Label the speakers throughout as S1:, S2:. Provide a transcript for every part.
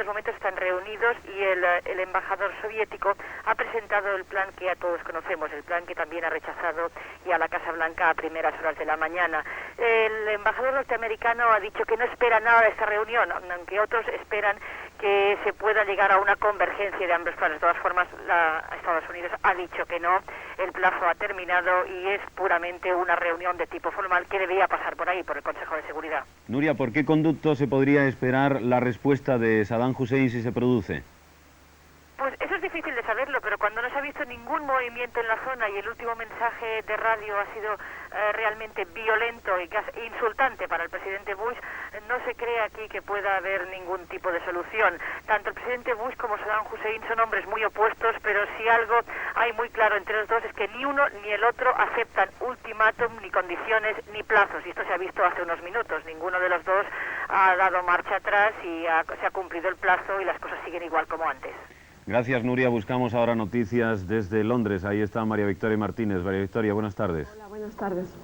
S1: momentos están reunidos y el embajador soviético ha presentado el plan que ya todos conocemos, el plan que también ha rechazado ya la Casa Blanca a primeras horas de la mañana. El embajador norteamericano ha dicho que no espera nada de esta reunión, aunque otros esperan que se pueda llegar a una convergencia de ambos planes. De todas formas, Estados Unidos ha dicho que no, el plazo ha terminado y es puramente una reunión de tipo formal que debería pasar por ahí, por el Consejo de Seguridad.
S2: Nuria, ¿por qué conducto se podría esperar la respuesta de Saddam Hussein si se produce?
S1: Pues eso es difícil de saberlo, pero cuando no se ha visto ningún movimiento en la zona y el último mensaje de radio ha sido realmente violento y insultante para el presidente Bush, no se cree aquí que pueda haber ningún tipo de solución. Tanto el presidente Bush como Saddam Hussein son hombres muy opuestos, pero si algo hay muy claro entre los dos es que ni uno ni el otro aceptan ultimátum, ni condiciones, ni plazos. Y esto se ha visto hace unos minutos. Ninguno de los dos ha dado marcha atrás y se ha cumplido el plazo y las cosas siguen igual como antes.
S2: Gracias, Nuria. Buscamos ahora noticias desde Londres. Ahí está María Victoria Martínez. María Victoria, buenas tardes.
S3: Hola, buenas tardes.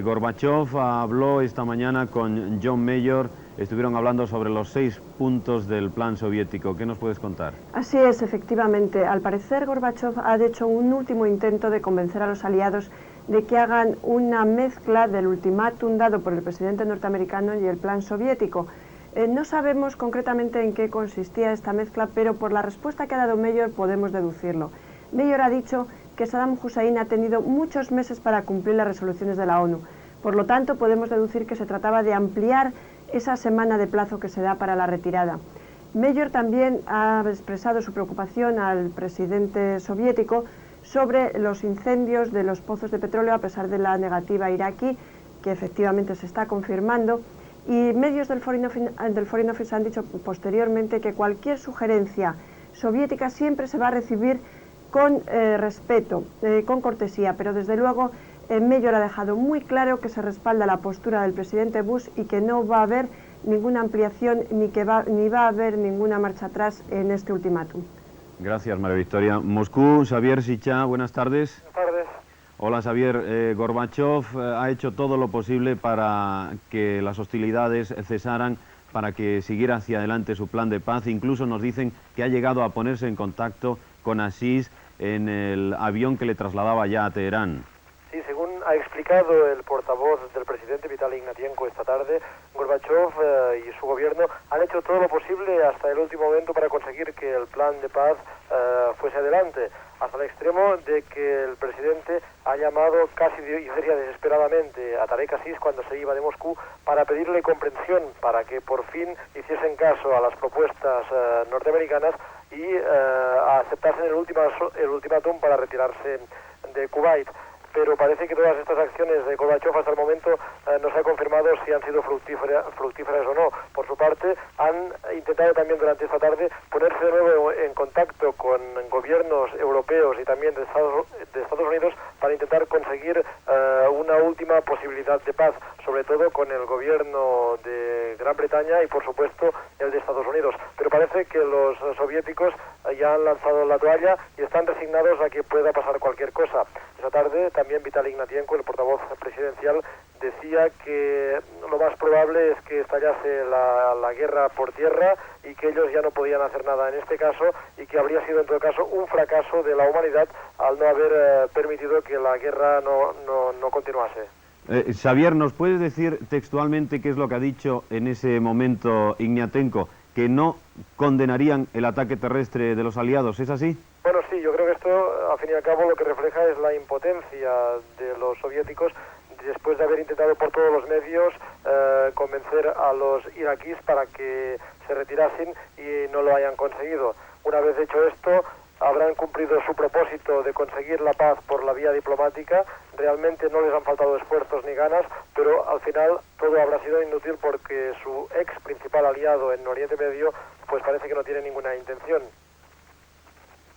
S2: Gorbachev habló esta mañana con John Major. Estuvieron hablando sobre los 6 puntos del plan soviético. ¿Qué nos puedes contar?
S3: Así es, efectivamente. Al parecer, Gorbachev ha hecho un último intento de convencer a los aliados de que hagan una mezcla del ultimátum dado por el presidente norteamericano y el plan soviético. No sabemos concretamente en qué consistía esta mezcla, pero por la respuesta que ha dado Major podemos deducirlo. Major ha dicho que Saddam Hussein ha tenido muchos meses para cumplir las resoluciones de la ONU. Por lo tanto, podemos deducir que se trataba de ampliar esa semana de plazo que se da para la retirada. Major también ha expresado su preocupación al presidente soviético sobre los incendios de los pozos de petróleo, a pesar de la negativa iraquí, que efectivamente se está confirmando. Y medios del Foreign Office han dicho posteriormente que cualquier sugerencia soviética siempre se va a recibir con respeto, con cortesía, pero desde luego Major ha dejado muy claro que se respalda la postura del presidente Bush y que no va a haber ninguna ampliación ni va a haber ninguna marcha atrás en este ultimátum.
S2: Gracias, María Victoria. Moscú, Xavier Sichá, buenas tardes.
S4: Buenas tardes.
S2: Hola, Xavier. Gorbachev ha hecho todo lo posible para que las hostilidades cesaran, para que siguiera hacia adelante su plan de paz. Incluso nos dicen que ha llegado a ponerse en contacto con Asís en el avión que le trasladaba ya a Teherán.
S4: Sí, según ha explicado el portavoz del presidente Vitaly Ignatienko esta tarde, Gorbachev y su gobierno han hecho todo lo posible hasta el último momento para conseguir que el plan de paz fuese adelante, hasta el extremo de que el presidente ha llamado casi, yo diría desesperadamente, a Tarek Aziz cuando se iba de Moscú para pedirle comprensión, para que por fin hiciesen caso a las propuestas norteamericanas y aceptasen el ultimátum para retirarse de Kuwait. Pero parece que todas estas acciones de Gorbachev hasta el momento no se ha confirmado si han sido fructíferas o no. Por su parte, han intentado también durante esta tarde ponerse de nuevo en contacto con gobiernos europeos y también de Estados Unidos para intentar conseguir una última posibilidad de paz, sobre todo con el gobierno de Gran Bretaña y por supuesto el de Estados Unidos. Pero parece que los soviéticos ya han lanzado la toalla y están resignados a que pueda pasar cualquier cosa. Esta tarde también Vitaly Ignatienko, el portavoz presidencial, decía que lo más probable es que estallase la guerra por tierra y que ellos ya no podían hacer nada en este caso y que habría sido en todo caso un fracaso de la humanidad al no haber permitido que la guerra no continuase.
S2: Xavier, ¿nos puedes decir textualmente qué es lo que ha dicho en ese momento Ignatienko? Que no condenarían el ataque terrestre de los aliados, ¿es así?
S4: Bueno, sí, yo creo que esto, al fin y al cabo, lo que refleja es la impotencia de los soviéticos después de haber intentado por todos los medios convencer a los iraquíes para que se retirasen y no lo hayan conseguido. Una vez hecho esto, habrán cumplido su propósito de conseguir la paz por la vía diplomática. Realmente no les han faltado esfuerzos ni ganas, pero al final todo habrá sido inútil porque su ex principal aliado en Oriente Medio pues parece que no tiene ninguna intención.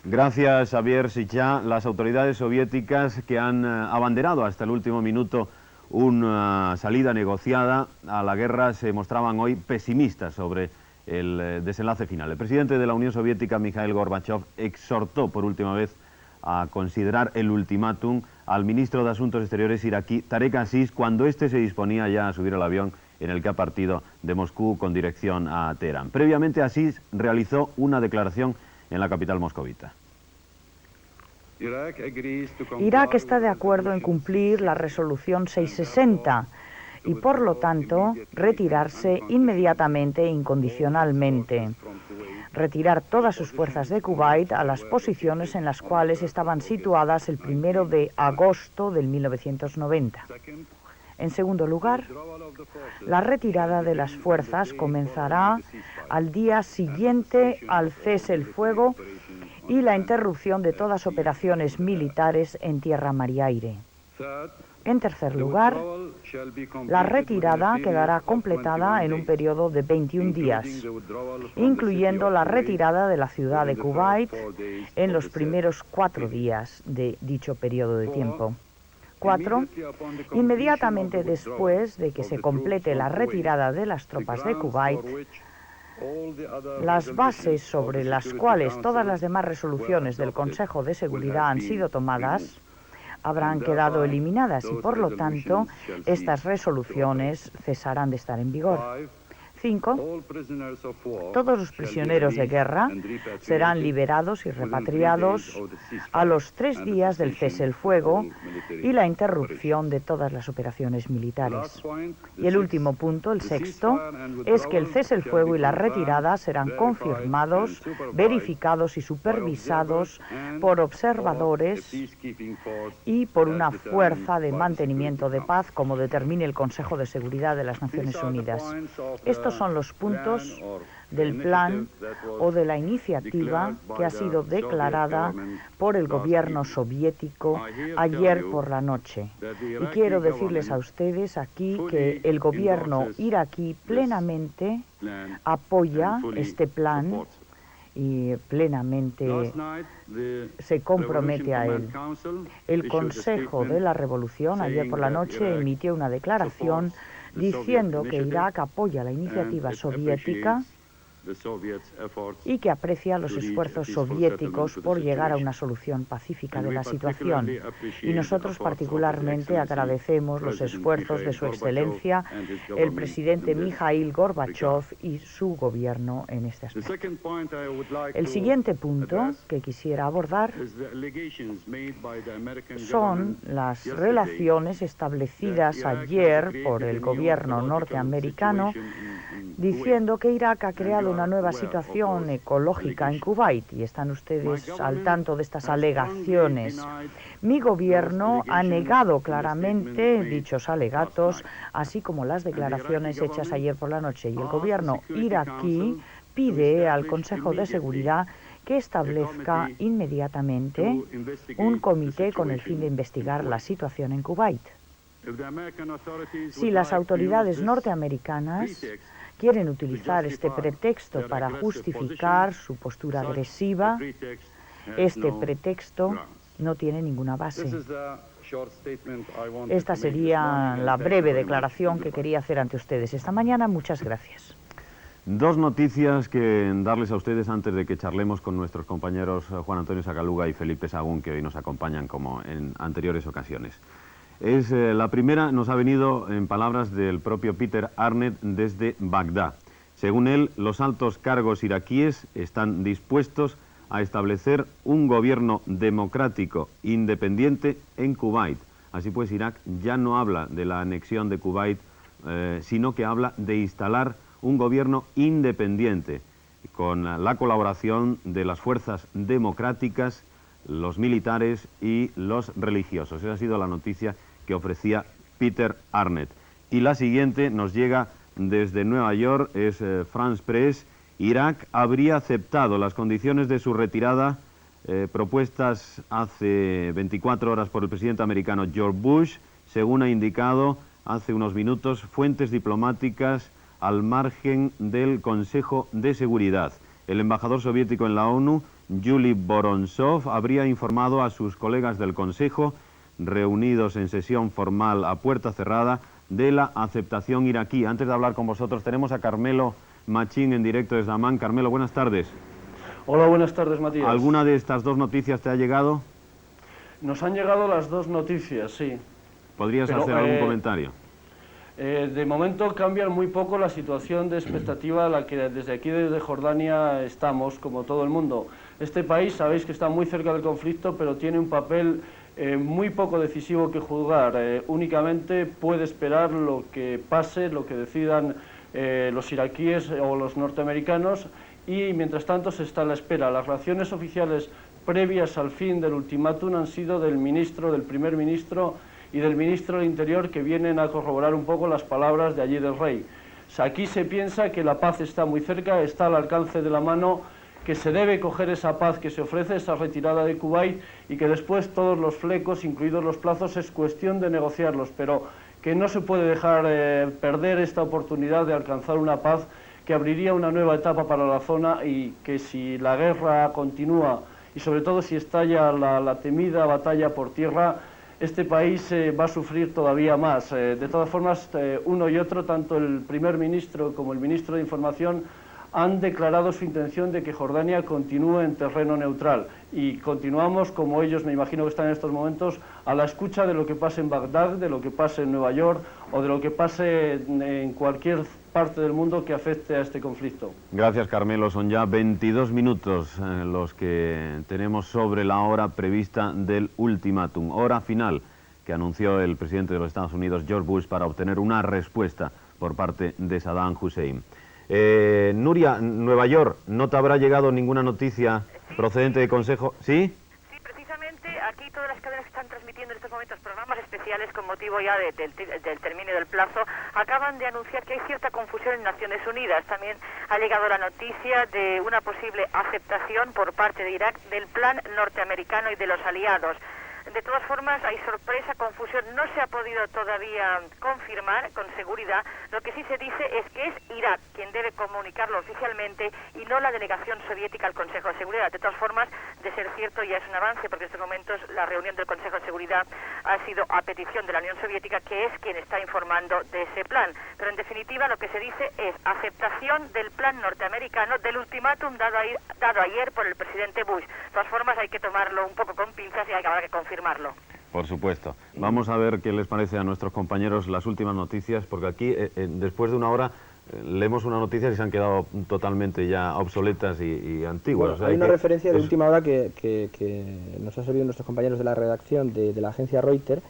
S2: Gracias, Xavier Sichá. Las autoridades soviéticas que han abanderado hasta el último minuto una salida negociada a la guerra se mostraban hoy pesimistas sobre el desenlace final. El presidente de la Unión Soviética, Mikhail Gorbachev, exhortó por última vez a considerar el ultimátum al ministro de Asuntos Exteriores iraquí, Tarek Aziz, cuando éste se disponía ya a subir al avión en el que ha partido de Moscú con dirección a Teherán. Previamente, Asís realizó una declaración en la capital moscovita.
S5: Irak está de acuerdo en cumplir la resolución 660 y, por lo tanto, retirarse inmediatamente e incondicionalmente. Retirar todas sus fuerzas de Kuwait a las posiciones en las cuales estaban situadas el 1 de agosto del 1990. En segundo lugar, la retirada de las fuerzas comenzará al día siguiente al cese el fuego y la interrupción de todas operaciones militares en tierra, mar y aire. En tercer lugar, la retirada quedará completada en un periodo de 21 días, incluyendo la retirada de la ciudad de Kuwait en los primeros 4 días de dicho periodo de tiempo. 4. Inmediatamente después de que se complete la retirada de las tropas de Kuwait, las bases sobre las cuales todas las demás resoluciones del Consejo de Seguridad han sido tomadas habrán quedado eliminadas y, por lo tanto, estas resoluciones cesarán de estar en vigor. 5. Todos los prisioneros de guerra serán liberados y repatriados a los 3 días del cese el fuego y la interrupción de todas las operaciones militares. Y el último punto, el sexto, es que el cese el fuego y la retirada serán confirmados, verificados y supervisados por observadores y por una fuerza de mantenimiento de paz, como determine el Consejo de Seguridad de las Naciones Unidas. Estos son los puntos del plan o de la iniciativa que ha sido declarada por el gobierno soviético ayer por la noche. Y quiero decirles a ustedes aquí que el gobierno iraquí plenamente apoya este plan y plenamente se compromete a él. El Consejo de la Revolución ayer por la noche emitió una declaración diciendo que Irak apoya la iniciativa soviética y que aprecia los esfuerzos soviéticos por llegar a una solución pacífica de la situación. Y nosotros particularmente agradecemos los esfuerzos de Su Excelencia, el presidente Mikhail Gorbachev y su gobierno en este aspecto. El siguiente punto que quisiera abordar son las relaciones establecidas ayer por el gobierno norteamericano, diciendo que Irak ha creado una nueva situación ecológica en Kuwait, y están ustedes al tanto de estas alegaciones. Mi gobierno ha negado claramente dichos alegatos, así como las declaraciones hechas ayer por la noche, y el gobierno iraquí pide al Consejo de Seguridad que establezca inmediatamente un comité con el fin de investigar la situación en Kuwait. Si las autoridades norteamericanas quieren utilizar este pretexto para justificar su postura agresiva, este pretexto no tiene ninguna base. Esta sería la breve declaración que quería hacer ante ustedes esta mañana. Muchas gracias.
S2: Dos noticias que darles a ustedes antes de que charlemos con nuestros compañeros Juan Antonio Sakaluga y Felipe Sagún, que hoy nos acompañan como en anteriores ocasiones. La primera nos ha venido en palabras del propio Peter Arnett desde Bagdad. Según él, los altos cargos iraquíes están dispuestos a establecer un gobierno democrático independiente en Kuwait. Así pues, Irak ya no habla de la anexión de Kuwait, sino que habla de instalar un gobierno independiente con la colaboración de las fuerzas democráticas, los militares y los religiosos. Esa ha sido la noticia que ofrecía Peter Arnett. Y la siguiente nos llega desde Nueva York, es France Press. Irak habría aceptado las condiciones de su retirada propuestas hace 24 horas por el presidente americano George Bush, según ha indicado hace unos minutos fuentes diplomáticas al margen del Consejo de Seguridad. El embajador soviético en la ONU, Yuri Borontsov, habría informado a sus colegas del Consejo, reunidos en sesión formal a puerta cerrada, de la aceptación iraquí. Antes de hablar con vosotros, tenemos a Carmelo Machín en directo desde Amán. Carmelo, buenas tardes.
S6: Hola, buenas tardes, Matías.
S2: ¿Alguna de estas dos noticias te ha llegado?
S6: Nos han llegado las dos noticias, sí.
S2: ¿Podrías hacer algún comentario?
S6: De momento cambia muy poco la situación de expectativa a la que desde aquí, desde Jordania, estamos, como todo el mundo. Este país, sabéis que está muy cerca del conflicto, pero tiene un papel muy poco decisivo que jugar. Únicamente puede esperar lo que pase, lo que decidan los iraquíes o los norteamericanos, y mientras tanto se está a la espera. Las reacciones oficiales previas al fin del ultimátum han sido del primer ministro y del ministro del Interior, que vienen a corroborar un poco las palabras de allí del rey. O sea, aquí se piensa que la paz está muy cerca, está al alcance de la mano, que se debe coger esa paz que se ofrece, esa retirada de Kuwait, y que después todos los flecos, incluidos los plazos, es cuestión de negociarlos, pero que no se puede dejar perder esta oportunidad de alcanzar una paz que abriría una nueva etapa para la zona, y que si la guerra continúa y sobre todo si estalla la temida batalla por tierra, este país va a sufrir todavía más. De todas formas, uno y otro, tanto el primer ministro como el ministro de Información, han declarado su intención de que Jordania continúe en terreno neutral, y continuamos, como ellos me imagino que están en estos momentos, a la escucha de lo que pase en Bagdad, de lo que pase en Nueva York o de lo que pase en cualquier parte del mundo que afecte a este conflicto.
S2: Gracias, Carmelo. Son ya 22 minutos los que tenemos sobre la hora prevista del ultimátum, hora final que anunció el presidente de los Estados Unidos, George Bush, para obtener una respuesta por parte de Saddam Hussein. Nuria, Nueva York, ¿no te habrá llegado ninguna noticia procedente de Consejo? ¿Sí?
S1: Sí, precisamente aquí todas las cadenas que están transmitiendo en estos momentos programas especiales con motivo ya del término del plazo acaban de anunciar que hay cierta confusión en Naciones Unidas. También ha llegado la noticia de una posible aceptación por parte de Irak del plan norteamericano y de los aliados. De todas formas, hay sorpresa, confusión, no se ha podido todavía confirmar con seguridad. Lo que sí se dice es que es Irak quien debe comunicarlo oficialmente y no la delegación soviética al Consejo de Seguridad. De todas formas, de ser cierto, ya es un avance, porque en estos momentos la reunión del Consejo de Seguridad ha sido a petición de la Unión Soviética, que es quien está informando de ese plan. Pero en definitiva, lo que se dice es aceptación del plan norteamericano, del ultimátum dado ayer por el presidente Bush. De todas formas, hay que tomarlo un poco con pinzas y habrá que confirmarlo.
S2: Por supuesto. Vamos a ver qué les parece a nuestros compañeros las últimas noticias, porque aquí, después de una hora, leemos una noticia y se han quedado totalmente ya obsoletas y antiguas.
S7: Bueno,
S2: o sea,
S7: hay una referencia de última hora que nos han servido nuestros compañeros de la redacción de la agencia Reuters,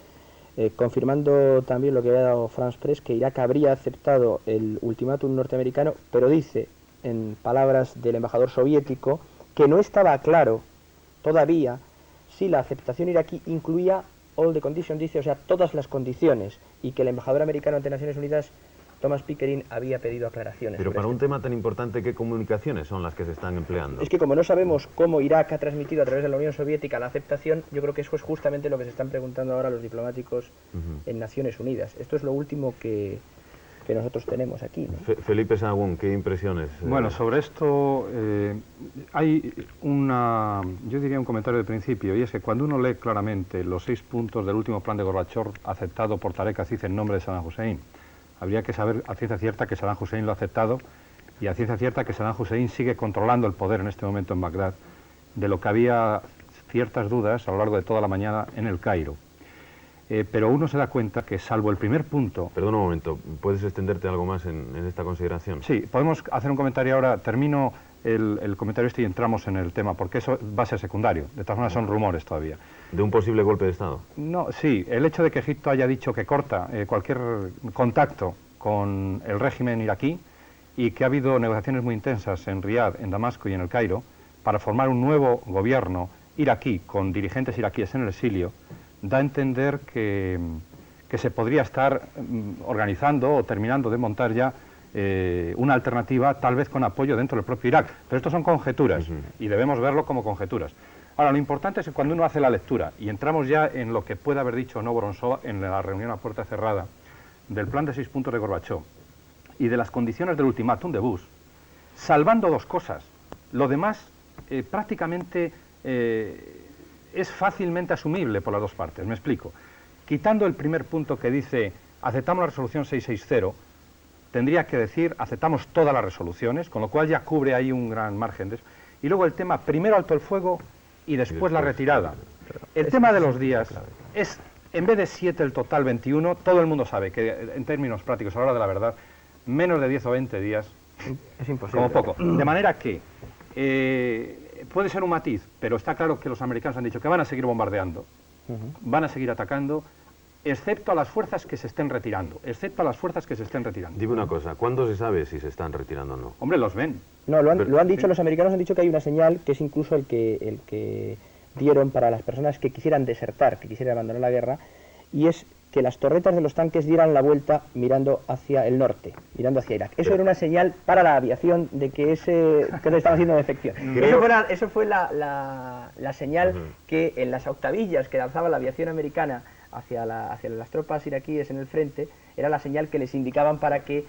S7: confirmando también lo que había dado France Press, que Irak habría aceptado el ultimátum norteamericano, pero dice, en palabras del embajador soviético, que no estaba claro todavía si la aceptación iraquí incluía all the conditions, dice, o sea, todas las condiciones, y que el embajador americano ante Naciones Unidas, Thomas Pickering, había pedido aclaraciones.
S2: Pero para un tema tan importante, ¿qué comunicaciones son las que se están empleando?
S7: Es que como no sabemos cómo Irak ha transmitido a través de la Unión Soviética la aceptación, yo creo que eso es justamente lo que se están preguntando ahora los diplomáticos en Naciones Unidas. Esto es lo último que nosotros tenemos aquí, ¿no?
S2: Felipe Sahagún, ¿qué impresiones?
S8: Bueno, sobre esto hay yo diría un comentario de principio, y es que cuando uno lee claramente los 6 puntos del último plan de Gorbachev aceptado por Tarek Aziz en nombre de Saddam Hussein, habría que saber a ciencia cierta que Saddam Hussein lo ha aceptado, y a ciencia cierta que Saddam Hussein sigue controlando el poder en este momento en Bagdad, de lo que había ciertas dudas a lo largo de toda la mañana en el Cairo. Pero uno se da cuenta que, salvo el primer punto...
S2: Perdona un momento, ¿puedes extenderte algo más en esta consideración?
S8: Sí, podemos hacer un comentario ahora, termino el comentario este y entramos en el tema, porque eso va a ser secundario, de todas formas son rumores todavía.
S2: ¿De un posible golpe de Estado?
S8: No, sí, el hecho de que Egipto haya dicho que corta cualquier contacto con el régimen iraquí, y que ha habido negociaciones muy intensas en Riad, en Damasco y en el Cairo, para formar un nuevo gobierno iraquí con dirigentes iraquíes en el exilio, da a entender que se podría estar organizando o terminando de montar ya una alternativa, tal vez con apoyo dentro del propio Irak. Pero esto son conjeturas, y debemos verlo como conjeturas. Ahora, lo importante es que cuando uno hace la lectura, y entramos ya en lo que puede haber dicho o no Vorontsov en la reunión a puerta cerrada, del plan de 6 puntos de Gorbachev, y de las condiciones del ultimátum de Bush, salvando 2 cosas. Lo demás prácticamente... es fácilmente asumible por las 2 partes, me explico. Quitando el primer punto que dice aceptamos la resolución 660, tendría que decir aceptamos todas las resoluciones, con lo cual ya cubre ahí un gran margen. Y luego el tema, primero alto el fuego y después la retirada. El tema de los días es En vez de 7 el total 21, todo el mundo sabe que en términos prácticos, a la hora de la verdad, menos de 10 o 20 días
S7: es imposible.
S8: Como poco. De manera que puede ser un matiz, pero está claro que los americanos han dicho que van a seguir bombardeando, van a seguir atacando, excepto a las fuerzas que se estén retirando,
S2: Dime una cosa, ¿cuándo se sabe si se están retirando o no?
S8: Hombre, los ven.
S7: No, lo han dicho, los americanos han dicho que hay una señal que es incluso el que dieron para las personas que quisieran desertar, que quisieran abandonar la guerra, y es que las torretas de los tanques dieran la vuelta mirando hacia el norte, mirando hacia Irak. Eso era una señal para la aviación de que que le estaba haciendo defección. Eso fue la señal que en las octavillas que lanzaba la aviación americana hacia las tropas iraquíes en el frente, era la señal que les indicaban para que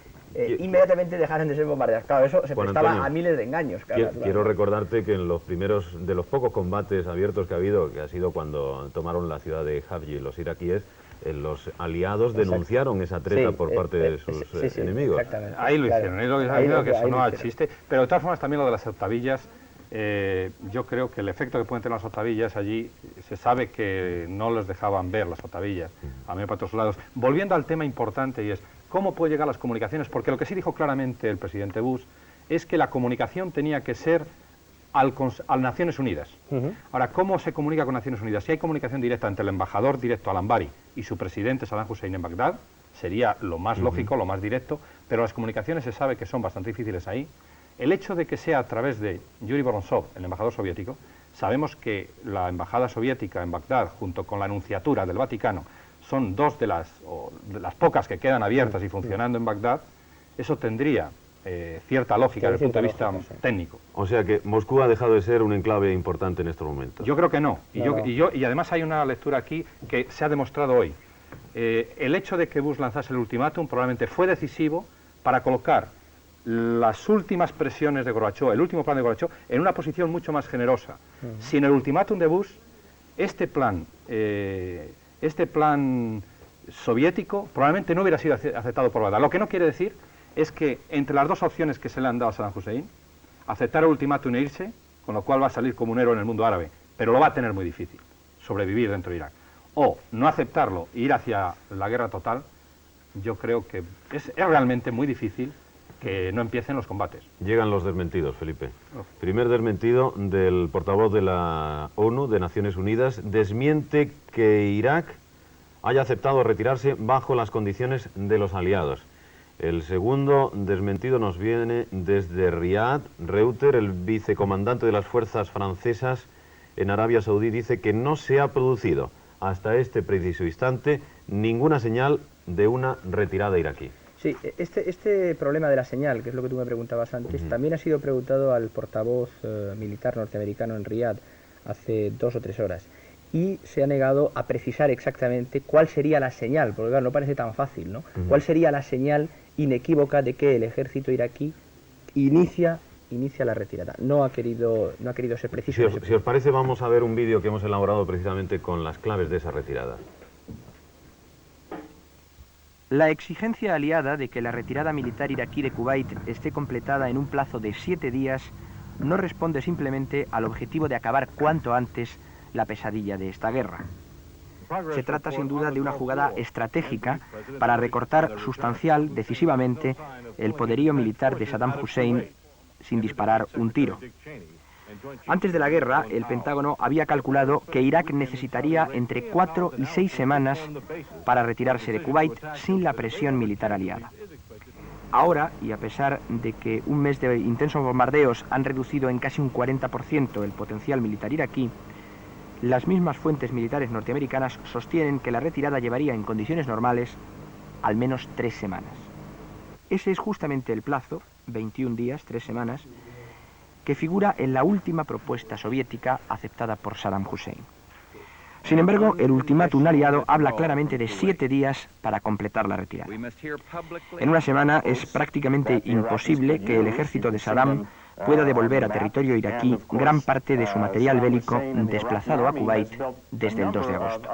S7: inmediatamente dejaran de ser bombardeados. Claro, eso se prestaba Antonio, a miles de engaños. Claro,
S2: quiero recordarte que en los primeros, de los pocos combates abiertos que ha habido, que ha sido cuando tomaron la ciudad de Hafji los iraquíes, los aliados denunciaron esa treta por parte de sus enemigos.
S8: Ahí lo hicieron, es lo que se ha que eso no existe. Pero de todas formas también lo de las octavillas, yo creo que el efecto que pueden tener las octavillas allí, se sabe que no les dejaban ver las octavillas, a mí para otros lados. Volviendo al tema importante, y es cómo puede llegar las comunicaciones, porque lo que sí dijo claramente el presidente Bush es que la comunicación tenía que ser al Naciones Unidas. Ahora, ¿cómo se comunica con Naciones Unidas? Si hay comunicación directa entre el embajador directo al-Anbari y su presidente Saddam Hussein en Bagdad, sería lo más lógico, lo más directo, pero las comunicaciones se sabe que son bastante difíciles ahí. El hecho de que sea a través de Yuri Boronzov, el embajador soviético, sabemos que la embajada soviética en Bagdad, junto con la Nunciatura del Vaticano, son dos de las pocas que quedan abiertas y funcionando en Bagdad. Eso tendría cierta lógica desde el punto de vista técnico.
S2: O sea que Moscú ha dejado de ser un enclave importante en estos momentos.
S8: Yo creo que no. Y además hay una lectura aquí que se ha demostrado hoy. El hecho de que Bush lanzase el ultimátum probablemente fue decisivo para colocar las últimas presiones de Gorbachov, el último plan de Gorbachov, en una posición mucho más generosa. Sin el ultimátum de Bush, este plan soviético probablemente no hubiera sido aceptado por Bagdad. Lo que no quiere decir es que entre las dos opciones que se le han dado a Saddam Hussein, aceptar el ultimátum e irse, con lo cual va a salir como un héroe en el mundo árabe, pero lo va a tener muy difícil, sobrevivir dentro de Irak, o no aceptarlo e ir hacia la guerra total, yo creo que es realmente muy difícil que no empiecen los combates.
S2: Llegan los desmentidos, Felipe. Primer desmentido del portavoz de la ONU, de Naciones Unidas, desmiente que Irak haya aceptado retirarse bajo las condiciones de los aliados. El segundo desmentido nos viene desde Riad. Reuter, el vicecomandante de las fuerzas francesas en Arabia Saudí, dice que no se ha producido hasta este preciso instante ninguna señal de una retirada iraquí.
S7: Sí, este problema de la señal, que es lo que tú me preguntabas antes, también ha sido preguntado al portavoz militar norteamericano en Riad hace 2 o 3 horas. Y se ha negado a precisar exactamente cuál sería la señal, porque claro, no parece tan fácil, ¿no? ¿Cuál sería la señal inequívoca de que el ejército iraquí inicia la retirada? No ha querido ser preciso.
S2: Si os parece, vamos a ver un vídeo que hemos elaborado precisamente con las claves de esa retirada.
S9: La exigencia aliada de que la retirada militar iraquí de Kuwait esté completada en un plazo de 7 días no responde simplemente al objetivo de acabar cuanto antes la pesadilla de esta guerra. Se trata sin duda de una jugada estratégica para recortar decisivamente el poderío militar de Saddam Hussein sin disparar un tiro. Antes de la guerra, el Pentágono había calculado que Irak necesitaría entre 4 y 6 semanas para retirarse de Kuwait sin la presión militar aliada. Ahora, y a pesar de que un mes de intensos bombardeos han reducido en casi un 40% el potencial militar iraquí, las mismas fuentes militares norteamericanas sostienen que la retirada llevaría en condiciones normales al menos 3 semanas. Ese es justamente el plazo, 21 días, 3 semanas, que figura en la última propuesta soviética aceptada por Saddam Hussein. Sin embargo, el ultimátum aliado habla claramente de 7 días para completar la retirada. En una semana es prácticamente imposible que el ejército de Saddam pueda devolver a territorio iraquí gran parte de su material bélico desplazado a Kuwait desde el 2 de agosto.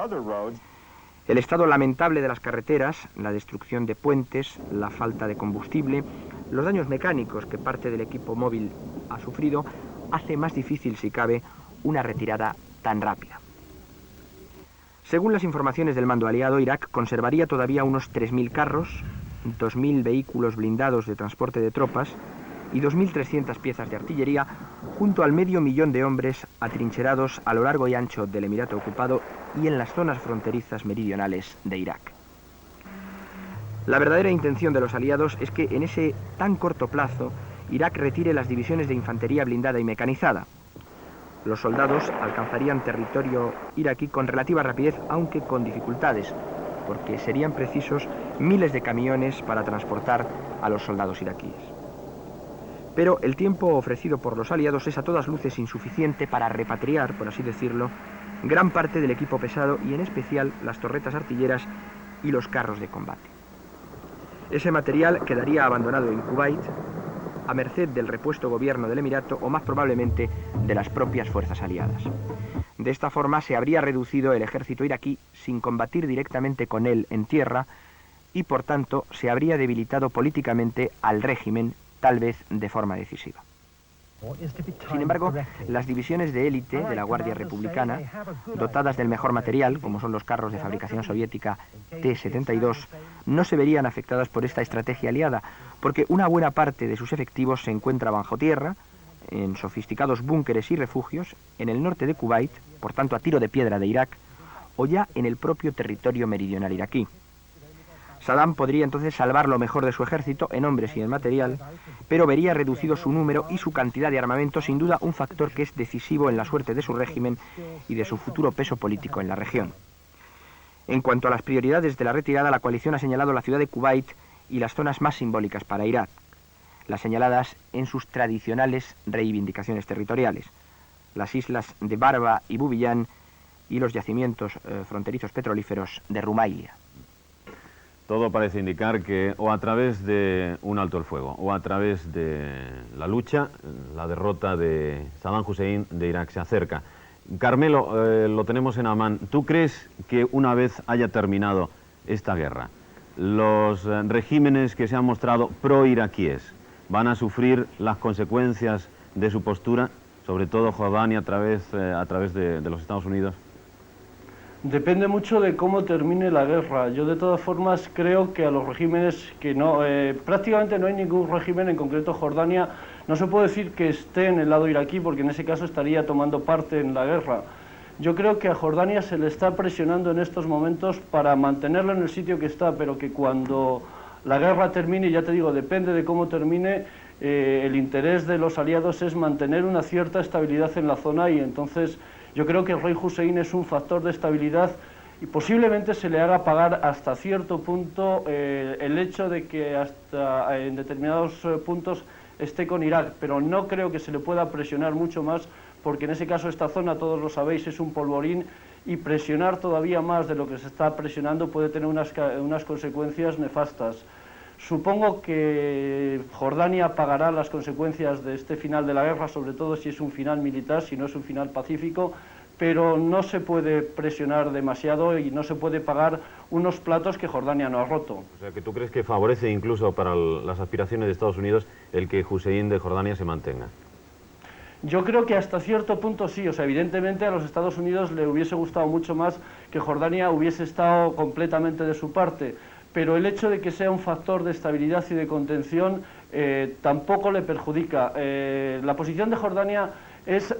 S9: El estado lamentable de las carreteras, la destrucción de puentes, la falta de combustible, los daños mecánicos que parte del equipo móvil ha sufrido, hace más difícil, si cabe, una retirada tan rápida. Según las informaciones del mando aliado, Irak conservaría todavía unos 3.000 carros, 2.000 vehículos blindados de transporte de tropas y 2.300 piezas de artillería, junto al 500.000 de hombres atrincherados a lo largo y ancho del Emirato ocupado y en las zonas fronterizas meridionales de Irak. La verdadera intención de los aliados es que en ese tan corto plazo Irak retire las divisiones de infantería blindada y mecanizada. Los soldados alcanzarían territorio iraquí con relativa rapidez, aunque con dificultades, porque serían precisos miles de camiones para transportar a los soldados iraquíes. Pero el tiempo ofrecido por los aliados es a todas luces insuficiente para repatriar, por así decirlo, gran parte del equipo pesado y en especial las torretas artilleras y los carros de combate. Ese material quedaría abandonado en Kuwait a merced del repuesto gobierno del Emirato o más probablemente de las propias fuerzas aliadas. De esta forma se habría reducido el ejército iraquí sin combatir directamente con él en tierra y por tanto se habría debilitado políticamente al régimen, tal vez de forma decisiva. Sin embargo, las divisiones de élite de la Guardia Republicana, dotadas del mejor material, como son los carros de fabricación soviética T-72, no se verían afectadas por esta estrategia aliada, porque una buena parte de sus efectivos se encuentra bajo tierra, en sofisticados búnkeres y refugios, en el norte de Kuwait, por tanto a tiro de piedra de Irak, o ya en el propio territorio meridional iraquí. Saddam podría entonces salvar lo mejor de su ejército en hombres y en material, pero vería reducido su número y su cantidad de armamento, sin duda un factor que es decisivo en la suerte de su régimen y de su futuro peso político en la región. En cuanto a las prioridades de la retirada, la coalición ha señalado la ciudad de Kuwait y las zonas más simbólicas para Irak, las señaladas en sus tradicionales reivindicaciones territoriales, las islas de Barba y Bubillán y los yacimientos fronterizos petrolíferos de Rumailia.
S2: Todo parece indicar que o a través de un alto el fuego o a través de la lucha, la derrota de Saddam Hussein de Irak se acerca. Carmelo, lo tenemos en Amán. ¿Tú crees que una vez haya terminado esta guerra, los regímenes que se han mostrado pro-iraquíes van a sufrir las consecuencias de su postura, sobre todo Jordania a través de los Estados Unidos?
S6: Depende mucho de cómo termine la guerra. Yo de todas formas creo que a los regímenes que no, prácticamente no hay ningún régimen, en concreto Jordania, no se puede decir que esté en el lado iraquí, porque en ese caso estaría tomando parte en la guerra. Yo creo que a Jordania se le está presionando en estos momentos para mantenerlo en el sitio que está, pero que cuando la guerra termine, ya te digo, depende de cómo termine, el interés de los aliados es mantener una cierta estabilidad en la zona y entonces yo creo que el rey Hussein es un factor de estabilidad y posiblemente se le haga pagar hasta cierto punto el hecho de que hasta en determinados puntos esté con Irak, pero no creo que se le pueda presionar mucho más porque en ese caso esta zona, todos lo sabéis, es un polvorín y presionar todavía más de lo que se está presionando puede tener unas consecuencias nefastas. Supongo que Jordania pagará las consecuencias de este final de la guerra, sobre todo si es un final militar, si no es un final pacífico, pero no se puede presionar demasiado y no se puede pagar unos platos que Jordania no ha roto.
S2: O sea, que tú crees que favorece incluso para las aspiraciones de Estados Unidos el que Hussein de Jordania se mantenga.
S6: Yo creo que hasta cierto punto sí, o sea, evidentemente a los Estados Unidos le hubiese gustado mucho más que Jordania hubiese estado completamente de su parte, pero el hecho de que sea un factor de estabilidad y de contención tampoco le perjudica. La posición de Jordania es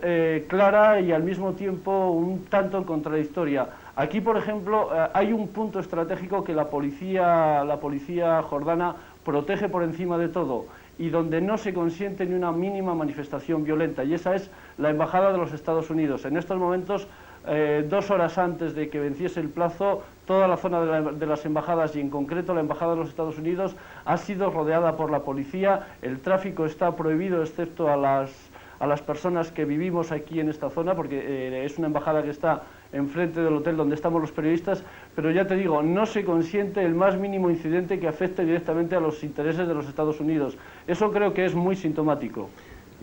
S6: clara y al mismo tiempo un tanto contradictoria. Aquí, por ejemplo, hay un punto estratégico que la policía jordana protege por encima de todo y donde no se consiente ni una mínima manifestación violenta, y esa es la Embajada de los Estados Unidos. En estos momentos, 2 horas antes de que venciese el plazo, toda la zona de las embajadas y en concreto la Embajada de los Estados Unidos ha sido rodeada por la policía, el tráfico está prohibido excepto a las personas que vivimos aquí en esta zona, porque es una embajada que está enfrente del hotel donde estamos los periodistas, pero ya te digo, no se consiente el más mínimo incidente que afecte directamente a los intereses de los Estados Unidos. Eso creo que es muy sintomático.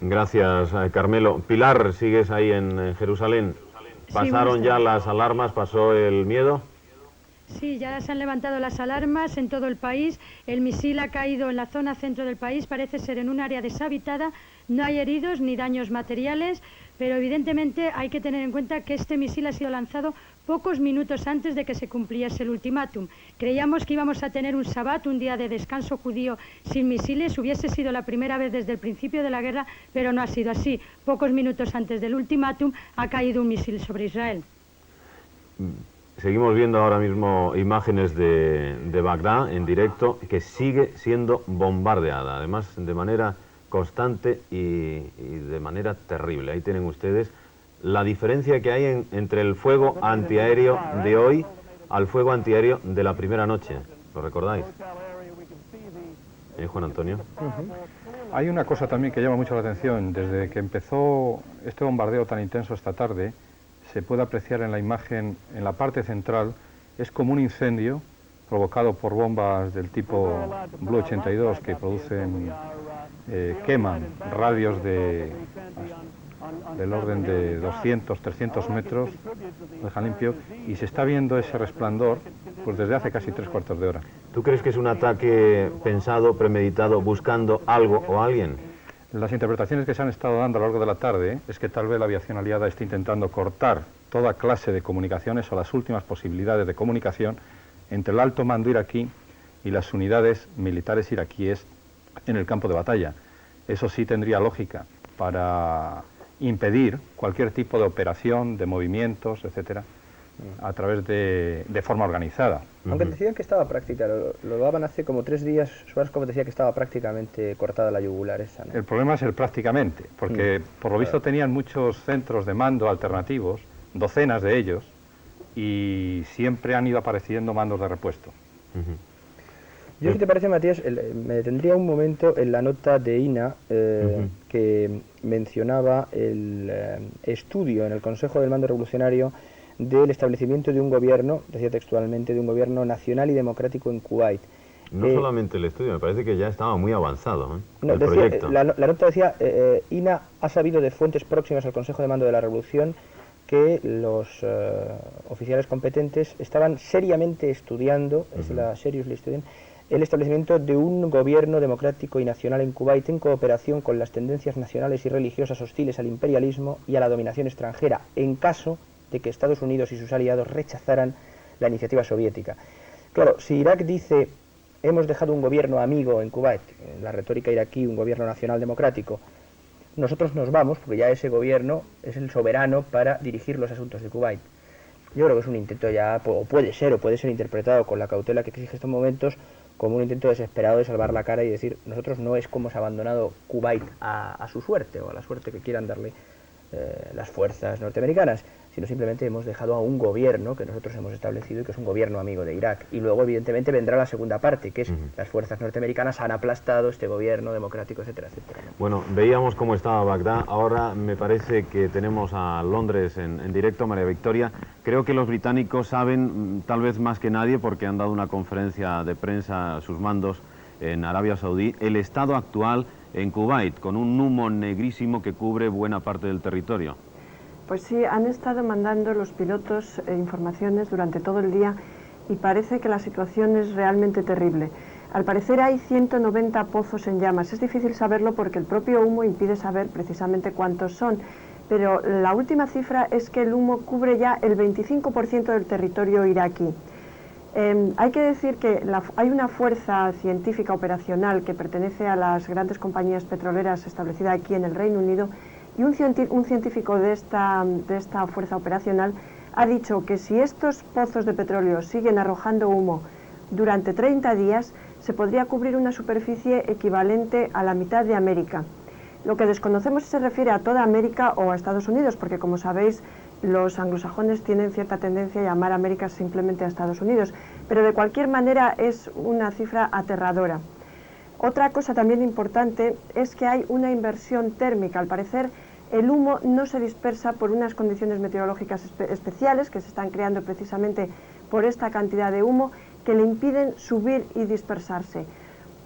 S2: Gracias, Carmelo. Pilar, ¿sigues ahí en Jerusalén? ¿Pasaron ya las alarmas? ¿Pasó el miedo?
S10: Sí, ya se han levantado las alarmas en todo el país. El misil ha caído en la zona centro del país, parece ser en un área deshabitada. No hay heridos ni daños materiales, pero evidentemente hay que tener en cuenta que este misil ha sido lanzado pocos minutos antes de que se cumpliese el ultimátum. Creíamos que íbamos a tener un Shabbat, un día de descanso judío sin misiles. Hubiese sido la primera vez desde el principio de la guerra, pero no ha sido así. Pocos minutos antes del ultimátum ha caído un misil sobre Israel.
S2: Seguimos viendo ahora mismo imágenes de Bagdad en directo, que sigue siendo bombardeada, además de manera constante y de manera terrible. Ahí tienen ustedes la diferencia que hay entre el fuego antiaéreo de hoy al fuego antiaéreo de la primera noche. ¿Lo recordáis? Juan Antonio.
S8: Hay una cosa también que llama mucho la atención. Desde que empezó este bombardeo tan intenso esta tarde, se puede apreciar en la imagen, en la parte central, es como un incendio provocado por bombas del tipo Blue 82 que producen, queman radios del orden de 200, 300 metros, lo dejan limpio, y se está viendo ese resplandor pues desde hace casi 3/4 de hora.
S2: ¿Tú crees que es un ataque pensado, premeditado, buscando algo o alguien?
S8: Las interpretaciones que se han estado dando a lo largo de la tarde es que tal vez la aviación aliada esté intentando cortar toda clase de comunicaciones o las últimas posibilidades de comunicación entre el alto mando iraquí y las unidades militares iraquíes en el campo de batalla. Eso sí tendría lógica para impedir cualquier tipo de operación, de movimientos, etcétera, a través de forma organizada.
S7: Aunque decían que estaba práctica, lo daban hace como 3 días, Schwarzkopf decía que estaba prácticamente cortada la yugular esa, ¿no?
S8: El problema es el prácticamente, porque por lo visto tenían muchos centros de mando alternativos, docenas de ellos, y siempre han ido apareciendo mandos de repuesto.
S7: Yo, si te parece, Matías, me detendría un momento en la nota de INA que mencionaba el estudio en el Consejo del Mando Revolucionario del establecimiento de un gobierno, decía textualmente, de un gobierno nacional y democrático en Kuwait.
S2: No solamente el estudio, me parece que ya estaba muy avanzado
S7: no,
S2: el
S7: decía,
S2: proyecto.
S7: La nota decía, INA ha sabido de fuentes próximas al Consejo de Mando de la Revolución que los oficiales competentes estaban seriamente estudiando, es la seriously studying, el establecimiento de un gobierno democrático y nacional en Kuwait en cooperación con las tendencias nacionales y religiosas hostiles al imperialismo y a la dominación extranjera, en caso de que Estados Unidos y sus aliados rechazaran la iniciativa soviética. Claro, si Irak dice hemos dejado un gobierno amigo en Kuwait, en la retórica iraquí un gobierno nacional democrático, nosotros nos vamos porque ya ese gobierno es el soberano para dirigir los asuntos de Kuwait. Yo creo que es un intento ya, o puede ser interpretado con la cautela que exige estos momentos, como un intento desesperado de salvar la cara y decir, nosotros no es como hemos abandonado Kuwait a su suerte o a la suerte que quieran darle las fuerzas norteamericanas, sino simplemente hemos dejado a un gobierno que nosotros hemos establecido y que es un gobierno amigo de Irak. Y luego, evidentemente, vendrá la segunda parte, que es las fuerzas norteamericanas han aplastado este gobierno democrático, etcétera, etcétera, ¿no?
S2: Bueno, veíamos cómo estaba Bagdad, ahora me parece que tenemos a Londres en directo, María Victoria. Creo que los británicos saben, tal vez más que nadie, porque han dado una conferencia de prensa a sus mandos en Arabia Saudí, el estado actual en Kuwait, con un humo negrísimo que cubre buena parte del territorio.
S3: Pues sí, han estado mandando los pilotos informaciones durante todo el día y parece que la situación es realmente terrible. Al parecer hay 190 pozos en llamas. Es difícil saberlo porque el propio humo impide saber precisamente cuántos son, pero la última cifra es que el humo cubre ya el 25% del territorio iraquí. Hay que decir que hay una fuerza científica operacional que pertenece a las grandes compañías petroleras establecida aquí en el Reino Unido, y un científico de esta fuerza operacional ha dicho que si estos pozos de petróleo siguen arrojando humo durante 30 días, se podría cubrir una superficie equivalente a la mitad de América. Lo que desconocemos si se refiere a toda América o a Estados Unidos, porque como sabéis, los anglosajones tienen cierta tendencia a llamar a América simplemente a Estados Unidos, pero de cualquier manera es una cifra aterradora. Otra cosa también importante es que hay una inversión térmica. Al parecer, el humo no se dispersa por unas condiciones meteorológicas especiales que se están creando precisamente por esta cantidad de humo que le impiden subir y dispersarse.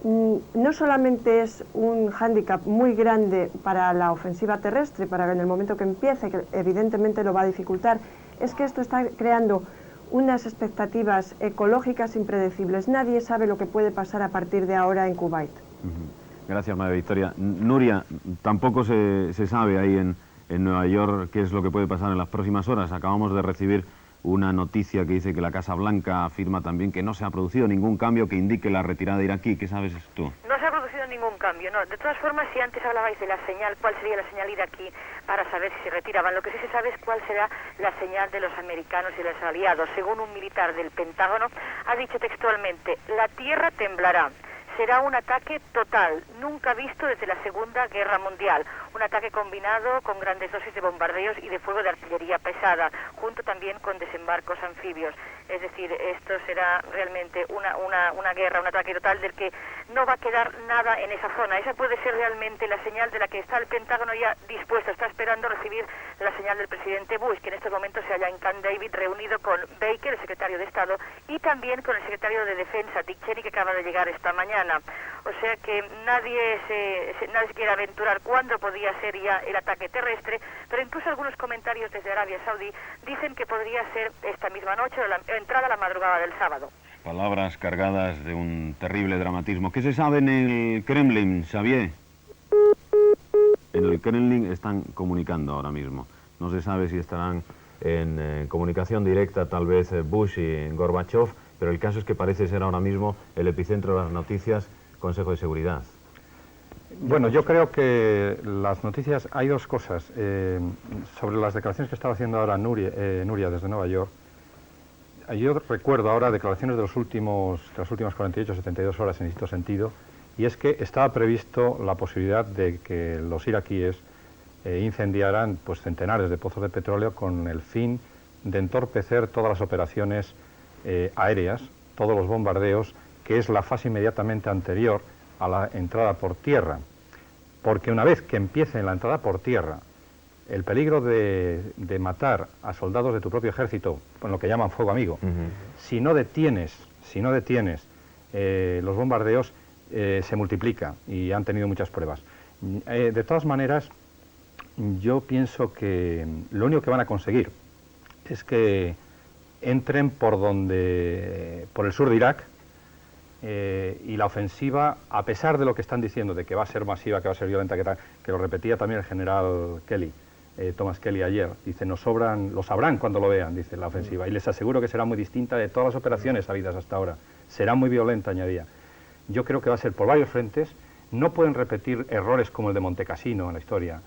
S3: No solamente es un hándicap muy grande para la ofensiva terrestre, para en el momento que empiece, que evidentemente lo va a dificultar, es que esto está creando unas expectativas ecológicas impredecibles. Nadie sabe lo que puede pasar a partir de ahora en Kuwait.
S2: Gracias, María Victoria. Nuria, tampoco se sabe ahí en Nueva York qué es lo que puede pasar en las próximas horas. Acabamos de recibir una noticia que dice que la Casa Blanca afirma también que no se ha producido ningún cambio que indique la retirada iraquí. ¿Qué sabes tú?
S1: No se ha producido ningún cambio, no. De todas formas, si antes hablabais de la señal, ¿cuál sería la señal iraquí para saber si se retiraban? Lo que sí se sabe es cuál será la señal de los americanos y los aliados. Según un militar del Pentágono, ha dicho textualmente: la tierra temblará. Será un ataque total, nunca visto desde la Segunda Guerra Mundial. Un ataque combinado con grandes dosis de bombardeos y de fuego de artillería pesada, junto también con desembarcos anfibios. Es decir, esto será realmente una guerra, un ataque total del que no va a quedar nada en esa zona. Esa puede ser realmente la señal de la que está el Pentágono ya dispuesto, está esperando recibir la señal del presidente Bush, que en estos momentos se halla en Camp David reunido con Baker, el secretario de Estado, y también con el secretario de Defensa, Dick Cheney, que acaba de llegar esta mañana. O sea que nadie se quiere aventurar cuándo podría ser ya el ataque terrestre, pero incluso algunos comentarios desde Arabia Saudí dicen que podría ser esta misma noche o la entrada a la madrugada del sábado.
S2: Palabras cargadas de un terrible dramatismo. ¿Qué se sabe en el Kremlin, Xavier? En el Kremlin están comunicando ahora mismo. No se sabe si estarán en comunicación directa tal vez Bush y Gorbachev, pero el caso es que parece ser ahora mismo el epicentro de las noticias, Consejo de Seguridad.
S8: Bueno, yo creo que las noticias, hay dos cosas. Sobre las declaraciones que estaba haciendo ahora Nuria desde Nueva York, yo recuerdo ahora declaraciones de las últimas 48 o 72 horas en distinto sentido, y es que estaba previsto la posibilidad de que los iraquíes incendiaran pues, centenares de pozos de petróleo con el fin de entorpecer todas las operaciones aéreas, todos los bombardeos, que es la fase inmediatamente anterior a la entrada por tierra. Porque una vez que empiece la entrada por tierra, el peligro de matar a soldados de tu propio ejército, con lo que llaman fuego amigo, si no detienes los bombardeos, se multiplica, y han tenido muchas pruebas. De todas maneras, yo pienso que lo único que van a conseguir es que entren por el sur de Irak, y la ofensiva, a pesar de lo que están diciendo, de que va a ser masiva, que va a ser violenta, que lo repetía también el general Kelly, Thomas Kelly ayer, dice, lo sabrán cuando lo vean, dice, la ofensiva, y les aseguro que será muy distinta de todas las operaciones habidas hasta ahora, será muy violenta, añadía. Yo creo que va a ser por varios frentes, no pueden repetir errores como el de Montecassino en la historia,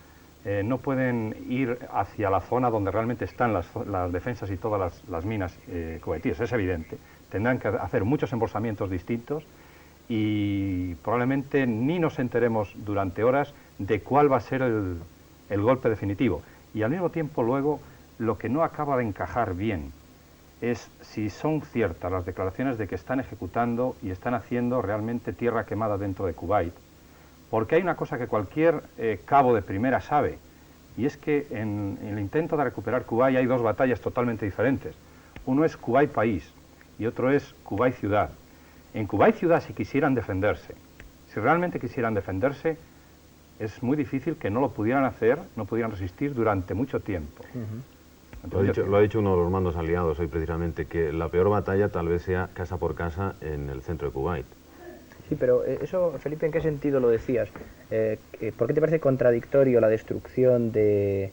S8: no pueden ir hacia la zona donde realmente están las defensas y todas las minas kuwaitíes, es evidente. Tendrán que hacer muchos embolsamientos distintos y probablemente ni nos enteremos durante horas de cuál va a ser el golpe definitivo. Y al mismo tiempo luego lo que no acaba de encajar bien es si son ciertas las declaraciones de que están ejecutando y están haciendo realmente tierra quemada dentro de Kuwait. Porque hay una cosa que cualquier cabo de primera sabe, y es que en el intento de recuperar Kuwait hay dos batallas totalmente diferentes. Uno es Kuwait país y otro es Kuwait ciudad. En Kuwait ciudad, si quisieran defenderse, si realmente quisieran defenderse, es muy difícil que no lo pudieran hacer, no pudieran resistir durante mucho tiempo.
S2: Lo ha dicho uno de los mandos aliados hoy precisamente, que la peor batalla tal vez sea casa por casa en el centro de Kuwait.
S7: Sí, pero eso, Felipe, ¿en qué sentido lo decías? ¿Por qué te parece contradictorio la destrucción de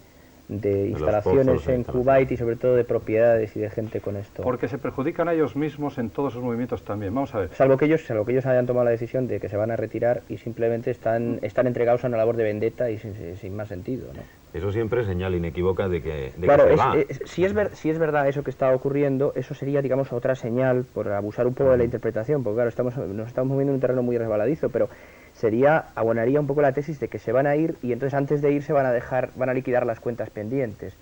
S7: instalaciones en Kuwait y sobre todo de propiedades y de gente con esto?
S8: Porque se perjudican a ellos mismos en todos sus movimientos también. Vamos a ver.
S7: Salvo que ellos hayan tomado la decisión de que se van a retirar y simplemente están entregados a una labor de vendetta y sin más sentido, ¿no?
S2: Eso siempre es señal inequívoca de que
S7: claro,
S2: se va.
S7: Si es verdad eso que está ocurriendo, eso sería, digamos, otra señal, por abusar un poco de la interpretación, porque claro, nos estamos moviendo en un terreno muy resbaladizo, pero abonaría un poco la tesis de que se van a ir y entonces antes de irse van a liquidar las cuentas pendientes.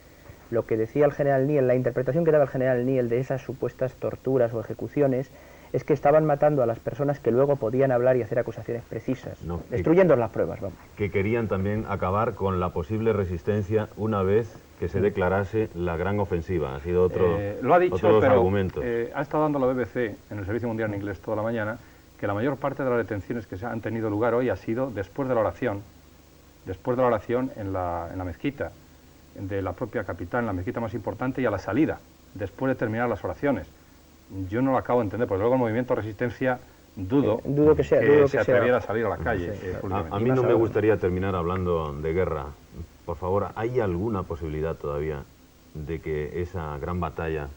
S7: Lo que decía el general Niel, la interpretación que daba el general Niel de esas supuestas torturas o ejecuciones, es que estaban matando a las personas que luego podían hablar y hacer acusaciones precisas, destruyendo las pruebas, vamos. Que
S2: querían también acabar con la posible resistencia una vez que se declarase la gran ofensiva. Ha sido otro
S8: lo ha dicho,
S2: otro de los
S8: pero
S2: argumentos.
S8: Ha estado dando la BBC en el Servicio Mundial en Inglés toda la mañana que la mayor parte de las detenciones que se han tenido lugar hoy ha sido después de la oración en la mezquita de la propia capital, en la mezquita más importante, y a la salida después de terminar las oraciones. Yo no lo acabo de entender, porque luego el movimiento de resistencia dudo
S7: que
S8: se atreviera a salir a la calle.
S2: A mí no me gustaría terminar hablando de guerra. Por favor, ¿hay alguna posibilidad todavía de que esa gran batalla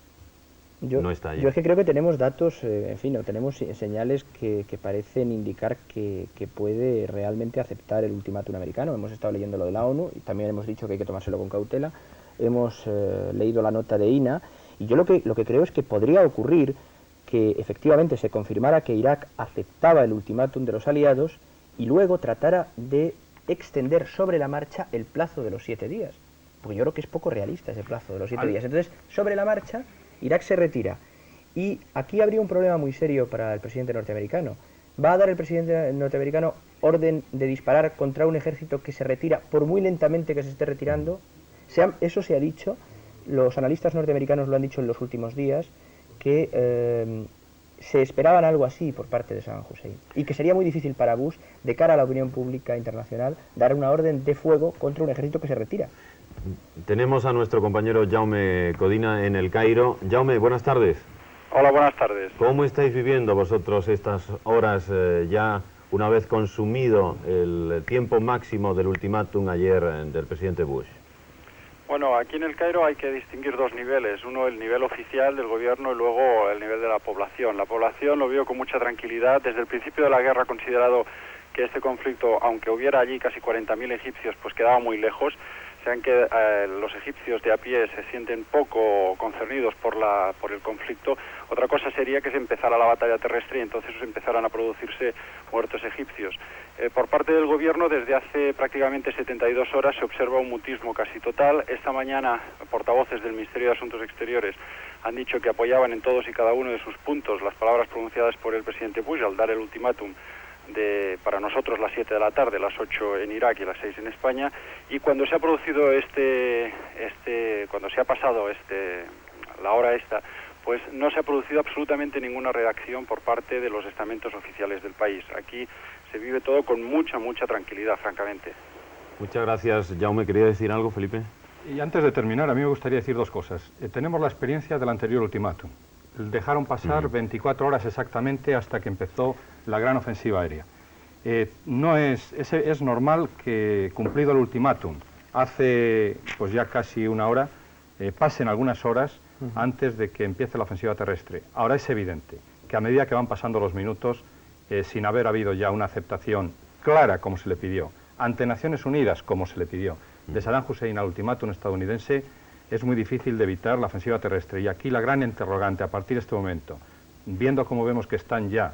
S2: no estalle?
S7: Yo es que creo que tenemos datos, en fin, no, tenemos señales que parecen indicar que puede realmente aceptar el ultimátum americano. Hemos estado leyendo lo de la ONU y también hemos dicho que hay que tomárselo con cautela. Hemos leído la nota de INA y yo lo que creo es que podría ocurrir que efectivamente se confirmara que Irak aceptaba el ultimátum de los aliados y luego tratara de extender sobre la marcha el plazo de los 7 días. Porque yo creo que es poco realista ese plazo de los 7 días. Entonces, sobre la marcha, Irak se retira. Y aquí habría un problema muy serio para el presidente norteamericano. ¿Va a dar el presidente norteamericano orden de disparar contra un ejército que se retira, por muy lentamente que se esté retirando? Eso se ha dicho, los analistas norteamericanos lo han dicho en los últimos días, que se esperaban algo así por parte de Saddam Hussein y que sería muy difícil para Bush, de cara a la opinión pública internacional, dar una orden de fuego contra un ejército que se retira.
S2: Tenemos a nuestro compañero Jaume Codina en el Cairo. Jaume, buenas tardes.
S11: Hola, buenas tardes.
S2: ¿Cómo estáis viviendo vosotros estas horas ya una vez consumido el tiempo máximo del ultimátum ayer del presidente Bush?
S11: Bueno, aquí en el Cairo hay que distinguir dos niveles. Uno, el nivel oficial del gobierno y luego el nivel de la población. La población lo vio con mucha tranquilidad. Desde el principio de la guerra ha considerado que este conflicto, aunque hubiera allí casi 40.000 egipcios, pues quedaba muy lejos. Sean que los egipcios de a pie se sienten poco concernidos por el conflicto. Otra cosa sería que se empezara la batalla terrestre y entonces empezaran a producirse muertos egipcios. Por parte del gobierno, desde hace prácticamente 72 horas se observa un mutismo casi total. Esta mañana, portavoces del Ministerio de Asuntos Exteriores han dicho que apoyaban en todos y cada uno de sus puntos las palabras pronunciadas por el presidente Bush al dar el ultimátum para nosotros las 7 de la tarde, las 8 en Irak y las 6 en España, y cuando se ha producido cuando se ha pasado la hora esta, pues no se ha producido absolutamente ninguna reacción por parte de los estamentos oficiales del país. Aquí se vive todo con mucha tranquilidad, francamente.
S2: Muchas gracias, Jaume. ¿Quería decir algo, Felipe?
S8: Y antes de terminar, a mí me gustaría decir dos cosas. Tenemos la experiencia del anterior ultimátum. Dejaron pasar 24 horas exactamente hasta que empezó la gran ofensiva aérea. Es normal que, cumplido el ultimátum, hace pues ya casi una hora, pasen algunas horas antes de que empiece la ofensiva terrestre. Ahora es evidente que a medida que van pasando los minutos, sin haber habido ya una aceptación clara, como se le pidió, ante Naciones Unidas, como se le pidió, de Saddam Hussein al ultimátum estadounidense, es muy difícil de evitar la ofensiva terrestre. Y aquí la gran interrogante a partir de este momento, viendo cómo vemos que están ya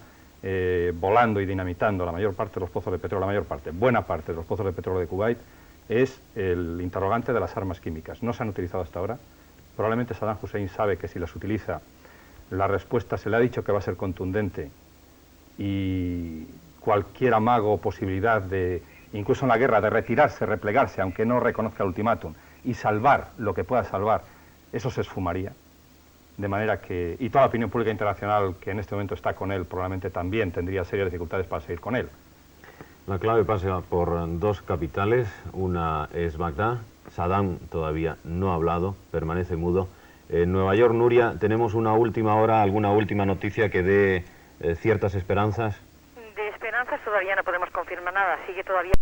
S8: volando y dinamitando la mayor parte de los pozos de petróleo, buena parte de los pozos de petróleo de Kuwait, es el interrogante de las armas químicas. No se han utilizado hasta ahora. Probablemente Saddam Hussein sabe que si las utiliza, la respuesta se le ha dicho que va a ser contundente y cualquier amago o posibilidad de, incluso en la guerra, de retirarse, replegarse, aunque no reconozca el ultimátum, y salvar lo que pueda salvar, eso se esfumaría. De manera que, y toda la opinión pública internacional que en este momento está con él probablemente también tendría serias dificultades para seguir con él.
S2: La clave pasa por dos capitales, una es Bagdad. Saddam todavía no ha hablado, permanece mudo. En Nueva York, Nuria, tenemos una última hora, alguna última noticia que dé ciertas esperanzas.
S1: De esperanzas todavía no podemos confirmar nada, sigue todavía